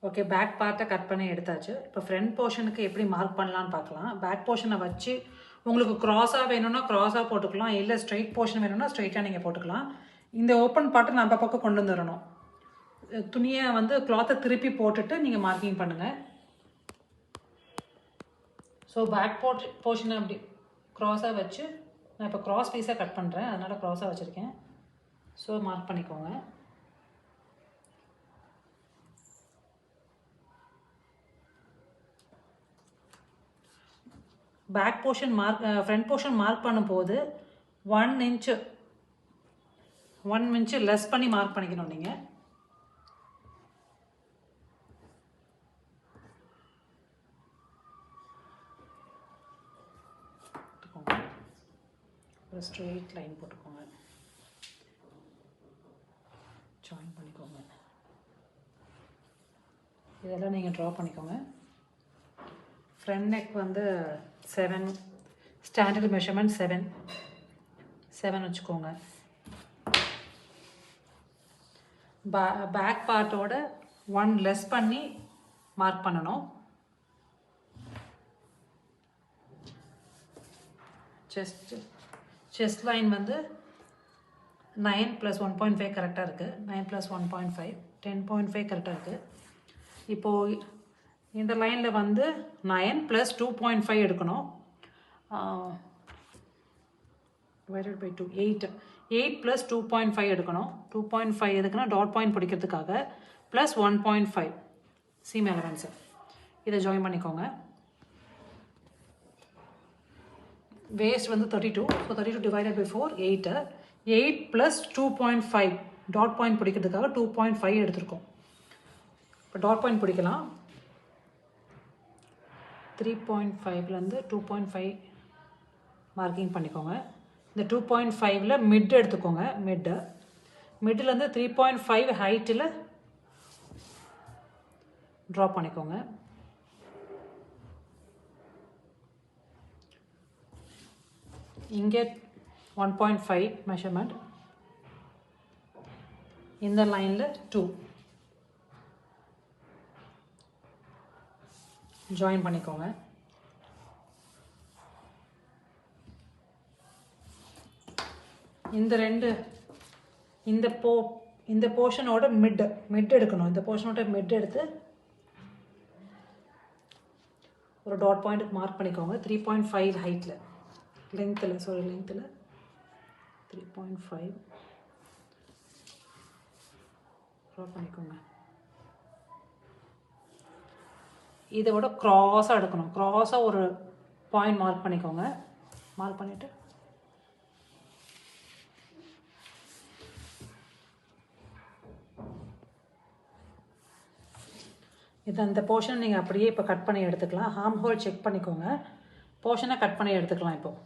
Okay, back பார்ட்டை cut பண்ணி எடுத்தாச்சு. இப்போ ஃப்ரண்ட் போர்ஷனுக்கு எப்படி மார்க் பண்ணலான்னு பார்க்கலாம். பேக் போர்ஷனை வச்சு உங்களுக்கு க்ராஸாக வேணும்னா க்ராஸாக போட்டுக்கலாம், இல்லை ஸ்ட்ரைட் போர்ஷன் வேணும்னா ஸ்ட்ரைட்டாக நீங்கள் போட்டுக்கலாம். இந்த ஓப்பன் பார்ட்டை நம்ம பக்கம் கொண்டு வந்துடணும். துணியை வந்து கிளாத்தை திருப்பி போட்டுட்டு நீங்கள் மார்க்கிங் பண்ணுங்கள். ஸோ பேக் போர்ஷனை அப்படி க்ராஸாக வச்சு நான் இப்போ க்ராஸ் பீஸாக கட் பண்ணுறேன், அதனால் க்ராஸாக வச்சுருக்கேன். ஸோ மார்க் பண்ணிக்கோங்க. Back portion front portion mark பண்ணும்போது 1 இன்ச்சு லெஸ் பண்ணி மார்க் பண்ணிக்கணும் நீங்கள். ஒரு ஸ்ட்ரெயிட் லைன் போட்டுக்கோங்க, ஜாயின் பண்ணிக்கோங்க. இதெல்லாம் நீங்கள் ட்ரா பண்ணிக்கோங்க. ஃப்ரண்ட் நெக் வந்து 7, ஸ்டாண்டர்ட் மெஷர்மெண்ட் 7 வச்சுக்கோங்க. பேக் பார்ட்டோட 1 லெஸ் பண்ணி மார்க் பண்ணணும். செஸ்ட் லைன் வந்து 9 + 1.5 கரெக்டாக இருக்குது. 9 + 1.5 10.5 கரெக்டாக இருக்குது. இப்போது இந்த லைனில் வந்து 9 + 2.5 எடுக்கணும். டிவைடட் பை 2 8 + 2.5 எடுக்கணும். 2.5 எதுக்குன்னா டாட் பாயிண்ட் பிடிக்கிறதுக்காக, ப்ளஸ் 1.5 சீம் எலவன்ஸு. இதை ஜாயின் பண்ணிக்கோங்க. வேஸ்ட் வந்து 32, so 32 divided by 4 8 + 2.5 dot point பிடிக்கிறதுக்காக 2.5 எடுத்துருக்கோம். இப்போ டாட் பாயிண்ட் பிடிக்கலாம். 3.5லேருந்து 2.5 மார்க்கிங் பண்ணிக்கோங்க. இந்த 2.5ல் மிட் எடுத்துக்கோங்க. மிட்லேருந்து 3.5 ஹைட்டில் ட்ரா பண்ணிக்கோங்க. இங்கே 1.5 மெஷர்மெண்ட், இந்த லைனில் 2 ஜாயின் பண்ணிக்கோங்க. இந்த போர்ஷனோட மிட் எடுக்கணும். இந்த போர்ஷனோட மிட் எடுத்து ஒரு டாட் பாயிண்ட்டுக்கு மார்க் பண்ணிக்கோங்க. 3.5 ஹைட்டில், லென்த்தில் 3.5 ட்ரா பண்ணிக்கோங்க. இதை விட க்ராஸாக எடுக்கணும். க்ராஸாக ஒரு பாயிண்ட் மார்க் பண்ணிக்கோங்க. மார்க் பண்ணிவிட்டு இந்த போர்ஷன் நீங்கள் அப்படியே இப்போ கட் பண்ணி எடுத்துக்கலாம். ஹார்ம் ஹோல் செக் பண்ணிக்கோங்க. போர்ஷனை கட் பண்ணி எடுத்துக்கலாம். இப்போது